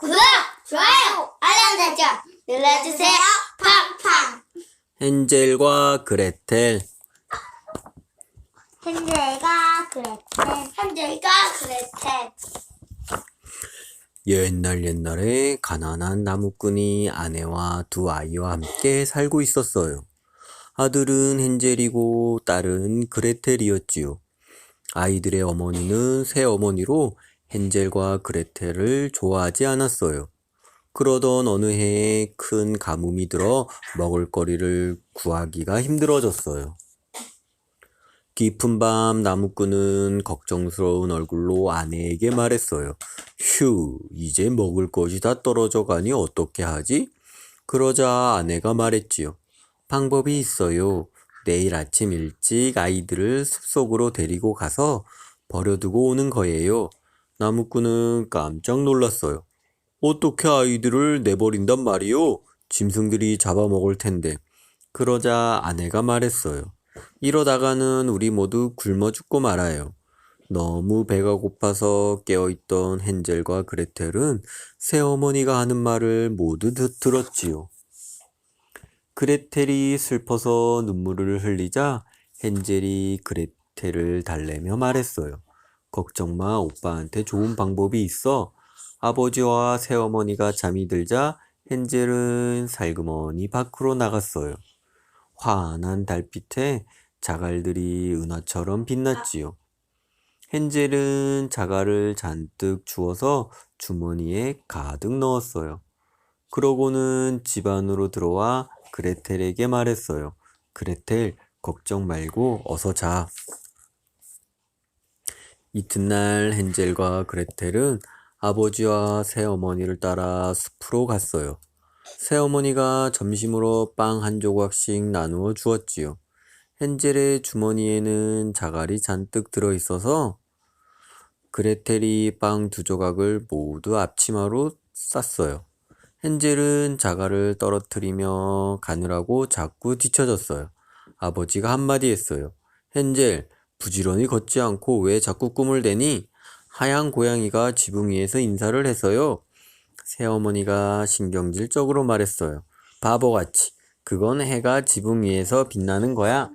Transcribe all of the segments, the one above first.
구독, 좋아요, 알람 설정 눌러주세요. 팡팡. 헨젤과 그레텔. 헨젤과 그레텔. 옛날에 가난한 나무꾼이 아내와 두 아이와 함께 살고 있었어요. 아들은 헨젤이고 딸은 그레텔이었지요. 아이들의 어머니는 새어머니로 헨젤과 그레텔을 좋아하지 않았어요. 그러던 어느 해에 큰 가뭄이 들어 먹을거리를 구하기가 힘들어졌어요. 깊은 밤 나무꾼은 걱정스러운 얼굴로 아내에게 말했어요. 휴, 이제 먹을 것이 다 떨어져 가니 어떻게 하지? 그러자 아내가 말했지요. 방법이 있어요. 내일 아침 일찍 아이들을 숲속으로 데리고 가서 버려두고 오는 거예요. 나무꾼은 깜짝 놀랐어요. 어떻게 아이들을 내버린단 말이요? 짐승들이 잡아먹을 텐데. 그러자 아내가 말했어요. 이러다가는 우리 모두 굶어 죽고 말아요. 너무 배가 고파서 깨어있던 헨젤과 그레텔은 새어머니가 하는 말을 모두 들었지요. 그레텔이 슬퍼서 눈물을 흘리자 헨젤이 그레텔을 달래며 말했어요. 걱정 마, 오빠한테 좋은 방법이 있어. 아버지와 새어머니가 잠이 들자 헨젤은 살그머니 밖으로 나갔어요. 환한 달빛에 자갈들이 은하처럼 빛났지요. 헨젤은 자갈을 잔뜩 주워서 주머니에 가득 넣었어요. 그러고는 집 안으로 들어와 그레텔에게 말했어요. 그레텔, 걱정 말고 어서 자. 이튿날 헨젤과 그레텔은 아버지와 새어머니를 따라 숲으로 갔어요. 새어머니가 점심으로 빵 한 조각씩 나누어 주었지요. 헨젤의 주머니에는 자갈이 잔뜩 들어있어서 그레텔이 빵 두 조각을 모두 앞치마로 쌌어요. 헨젤은 자갈을 떨어뜨리며 가느라고 자꾸 뒤처졌어요. 아버지가 한마디 했어요. 헨젤, 부지런히 걷지 않고 왜 자꾸 꿈을 대니? 하얀 고양이가 지붕 위에서 인사를 해서요. 새어머니가 신경질적으로 말했어요. 바보같이. 그건 해가 지붕 위에서 빛나는 거야.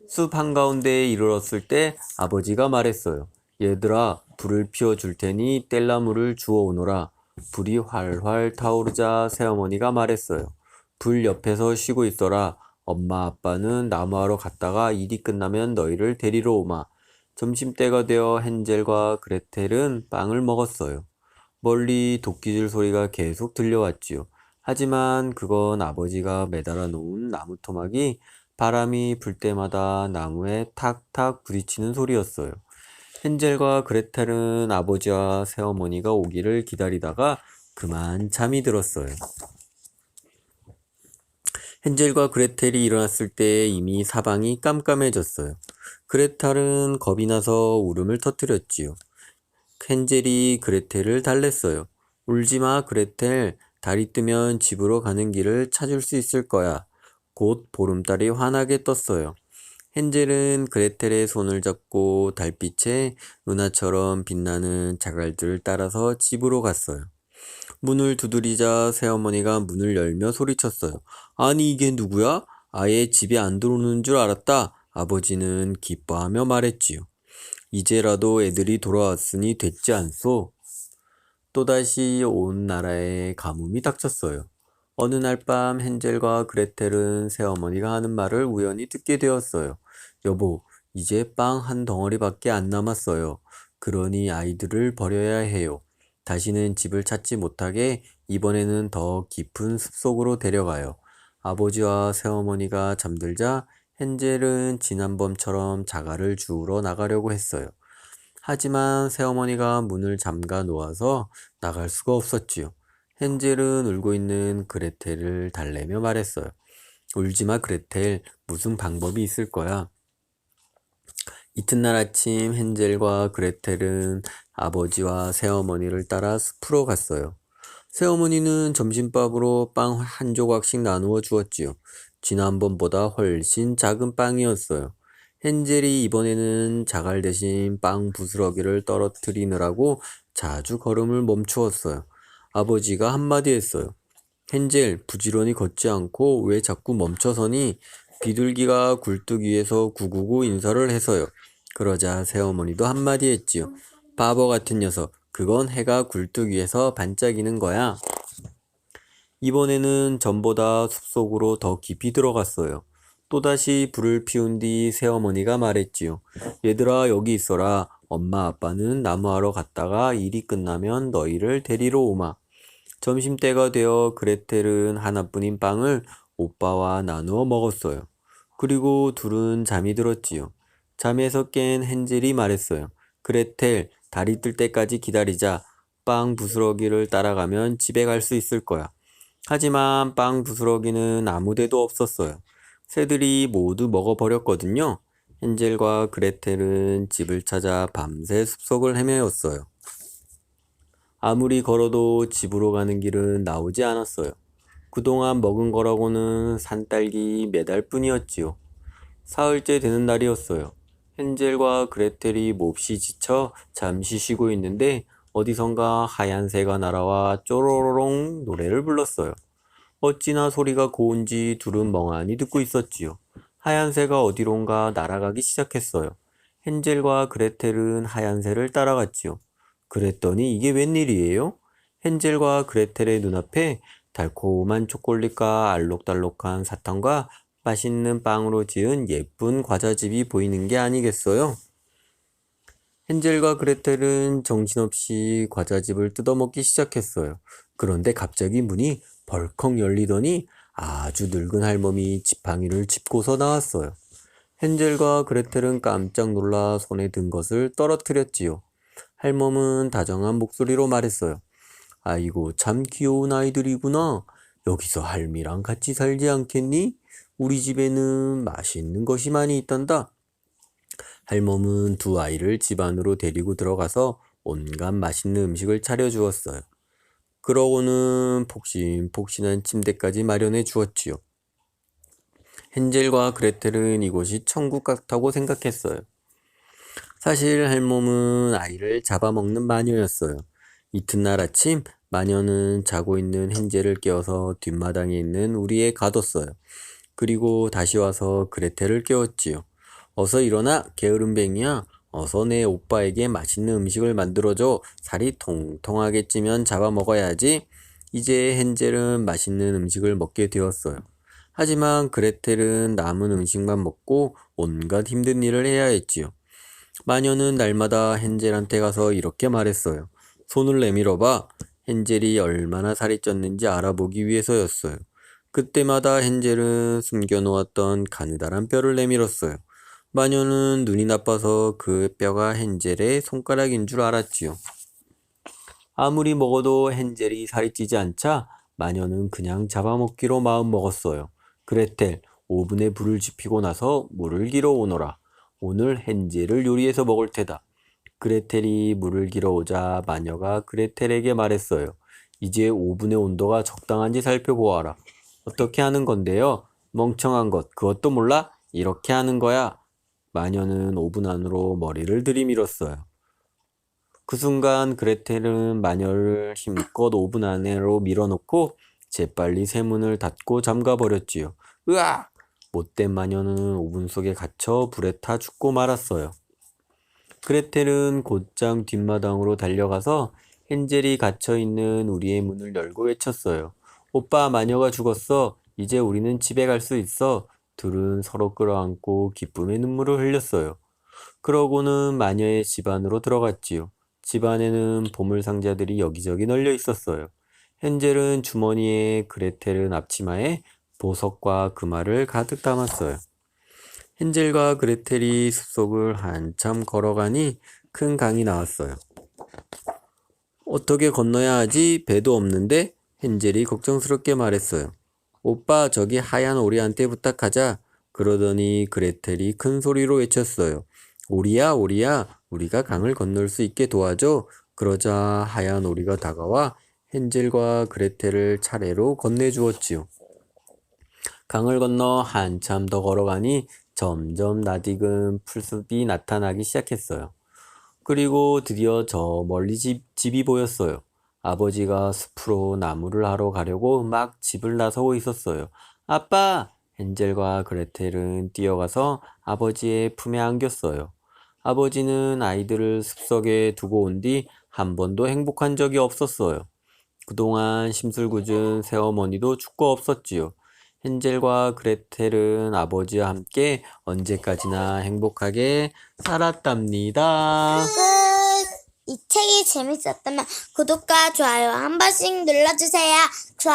숲 한가운데에 이르렀을 때 아버지가 말했어요. 얘들아, 불을 피워줄 테니 뗄나무를 주워 오너라. 불이 활활 타오르자 새어머니가 말했어요. 불 옆에서 쉬고 있어라. 엄마 아빠는 나무하러 갔다가 일이 끝나면 너희를 데리러 오마. 점심때가 되어 헨젤과 그레텔은 빵을 먹었어요. 멀리 도끼질 소리가 계속 들려왔지요. 하지만 그건 아버지가 매달아 놓은 나무 토막이 바람이 불 때마다 나무에 탁탁 부딪히는 소리였어요. 헨젤과 그레텔은 아버지와 새어머니가 오기를 기다리다가 그만 잠이 들었어요. 헨젤과 그레텔이 일어났을 때 이미 사방이 깜깜해졌어요. 그레텔은 겁이 나서 울음을 터뜨렸지요. 헨젤이 그레텔을 달랬어요. 울지마, 그레텔. 달이 뜨면 집으로 가는 길을 찾을 수 있을 거야. 곧 보름달이 환하게 떴어요. 헨젤은 그레텔의 손을 잡고 달빛에 은하처럼 빛나는 자갈들을 따라서 집으로 갔어요. 문을 두드리자 새어머니가 문을 열며 소리쳤어요. 아니, 이게 누구야? 아예 집에 안 들어오는 줄 알았다. 아버지는 기뻐하며 말했지요. 이제라도 애들이 돌아왔으니 됐지 않소? 또다시 온 나라에 가뭄이 닥쳤어요. 어느 날 밤 헨젤과 그레텔은 새어머니가 하는 말을 우연히 듣게 되었어요. 여보, 이제 빵 한 덩어리밖에 안 남았어요. 그러니 아이들을 버려야 해요. 다시는 집을 찾지 못하게 이번에는 더 깊은 숲속으로 데려가요. 아버지와 새어머니가 잠들자 헨젤은 지난번처럼 자갈을 주우러 나가려고 했어요. 하지만 새어머니가 문을 잠가 놓아서 나갈 수가 없었지요. 헨젤은 울고 있는 그레텔을 달래며 말했어요. 울지마, 그레텔. 무슨 방법이 있을 거야. 이튿날 아침 헨젤과 그레텔은 아버지와 새어머니를 따라 숲으로 갔어요. 새어머니는 점심밥으로 빵 한 조각씩 나누어 주었지요. 지난번보다 훨씬 작은 빵이었어요. 헨젤이 이번에는 자갈 대신 빵 부스러기를 떨어뜨리느라고 자주 걸음을 멈추었어요. 아버지가 한마디 했어요. 헨젤, 부지런히 걷지 않고 왜 자꾸 멈춰서니? 비둘기가 굴뚝 위에서 구구구 인사를 해서요. 그러자 새어머니도 한마디 했지요. 바보 같은 녀석, 그건 해가 굴뚝 위에서 반짝이는 거야. 이번에는 전보다 숲속으로 더 깊이 들어갔어요. 또다시 불을 피운 뒤 새어머니가 말했지요. 얘들아, 여기 있어라. 엄마 아빠는 나무하러 갔다가 일이 끝나면 너희를 데리러 오마. 점심때가 되어 그레텔은 하나뿐인 빵을 오빠와 나누어 먹었어요. 그리고 둘은 잠이 들었지요. 잠에서 깬 헨젤이 말했어요. 그레텔, 달이 뜰 때까지 기다리자. 빵 부스러기를 따라가면 집에 갈 수 있을 거야. 하지만 빵 부스러기는 아무 데도 없었어요. 새들이 모두 먹어버렸거든요. 헨젤과 그레텔은 집을 찾아 밤새 숲속을 헤매었어요. 아무리 걸어도 집으로 가는 길은 나오지 않았어요. 그동안 먹은 거라고는 산딸기 몇 알뿐이었지요. 사흘째 되는 날이었어요. 헨젤과 그레텔이 몹시 지쳐 잠시 쉬고 있는데 어디선가 하얀 새가 날아와 쪼로로롱 노래를 불렀어요. 어찌나 소리가 고운지 둘은 멍하니 듣고 있었지요. 하얀 새가 어디론가 날아가기 시작했어요. 헨젤과 그레텔은 하얀 새를 따라갔지요. 그랬더니 이게 웬일이에요? 헨젤과 그레텔의 눈앞에 달콤한 초콜릿과 알록달록한 사탕과 맛있는 빵으로 지은 예쁜 과자집이 보이는 게 아니겠어요? 헨젤과 그레텔은 정신없이 과자집을 뜯어먹기 시작했어요. 그런데 갑자기 문이 벌컥 열리더니 아주 늙은 할멈이 지팡이를 짚고서 나왔어요. 헨젤과 그레텔은 깜짝 놀라 손에 든 것을 떨어뜨렸지요. 할멈은 다정한 목소리로 말했어요. 아이고, 참 귀여운 아이들이구나. 여기서 할미랑 같이 살지 않겠니? 우리 집에는 맛있는 것이 많이 있단다. 할멈은 두 아이를 집 안으로 데리고 들어가서 온갖 맛있는 음식을 차려주었어요. 그러고는 폭신폭신한 침대까지 마련해 주었지요. 헨젤과 그레텔은 이곳이 천국 같다고 생각했어요. 사실 할멈은 아이를 잡아먹는 마녀였어요. 이튿날 아침 마녀는 자고 있는 헨젤을 깨워서 뒷마당에 있는 우리에 가뒀어요. 그리고 다시 와서 그레텔을 깨웠지요. 어서 일어나, 게으름뱅이야. 어서 내 오빠에게 맛있는 음식을 만들어줘. 살이 통통하게 찌면 잡아먹어야지. 이제 헨젤은 맛있는 음식을 먹게 되었어요. 하지만 그레텔은 남은 음식만 먹고 온갖 힘든 일을 해야 했지요. 마녀는 날마다 헨젤한테 가서 이렇게 말했어요. 손을 내밀어봐. 헨젤이 얼마나 살이 쪘는지 알아보기 위해서였어요. 그때마다 헨젤은 숨겨놓았던 가느다란 뼈를 내밀었어요. 마녀는 눈이 나빠서 그 뼈가 헨젤의 손가락인 줄 알았지요. 아무리 먹어도 헨젤이 살이 찌지 않자 마녀는 그냥 잡아먹기로 마음먹었어요. 그레텔, 오븐에 불을 지피고 나서 물을 길어 오너라. 오늘 헨젤을 요리해서 먹을 테다. 그레텔이 물을 길어 오자 마녀가 그레텔에게 말했어요. 이제 오븐의 온도가 적당한지 살펴보아라. 어떻게 하는 건데요? 멍청한 것, 그것도 몰라? 이렇게 하는 거야. 마녀는 오븐 안으로 머리를 들이밀었어요. 그 순간 그레텔은 마녀를 힘껏 오븐 안으로 밀어넣고 재빨리 새 문을 닫고 잠가버렸지요. 으악! 못된 마녀는 오븐 속에 갇혀 불에 타 죽고 말았어요. 그레텔은 곧장 뒷마당으로 달려가서 헨젤이 갇혀있는 우리의 문을 열고 외쳤어요. 오빠, 마녀가 죽었어. 이제 우리는 집에 갈 수 있어. 둘은 서로 끌어안고 기쁨의 눈물을 흘렸어요. 그러고는 마녀의 집 안으로 들어갔지요. 집 안에는 보물 상자들이 여기저기 널려 있었어요. 헨젤은 주머니에, 그레텔은 앞치마에 보석과 금화를 가득 담았어요. 헨젤과 그레텔이 숲속을 한참 걸어가니 큰 강이 나왔어요. 어떻게 건너야 하지? 배도 없는데? 헨젤이 걱정스럽게 말했어요. 오빠, 저기 하얀 오리한테 부탁하자. 그러더니 그레텔이 큰 소리로 외쳤어요. 오리야, 오리야, 우리가 강을 건널 수 있게 도와줘. 그러자 하얀 오리가 다가와 헨젤과 그레텔을 차례로 건네주었지요. 강을 건너 한참 더 걸어가니 점점 낯익은 풀숲이 나타나기 시작했어요. 그리고 드디어 저 멀리 집이 보였어요. 아버지가 숲으로 나무를 하러 가려고 막 집을 나서고 있었어요. 아빠! 헨젤과 그레텔은 뛰어가서 아버지의 품에 안겼어요. 아버지는 아이들을 숲속에 두고 온 뒤 한 번도 행복한 적이 없었어요. 그동안 심술궂은 새어머니도 죽고 없었지요. 헨젤과 그레텔은 아버지와 함께 언제까지나 행복하게 살았답니다. 끝. 이 책이 재밌었다면 구독과 좋아요 한 번씩 눌러주세요. 그럼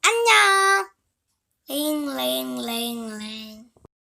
안녕. 링링링링.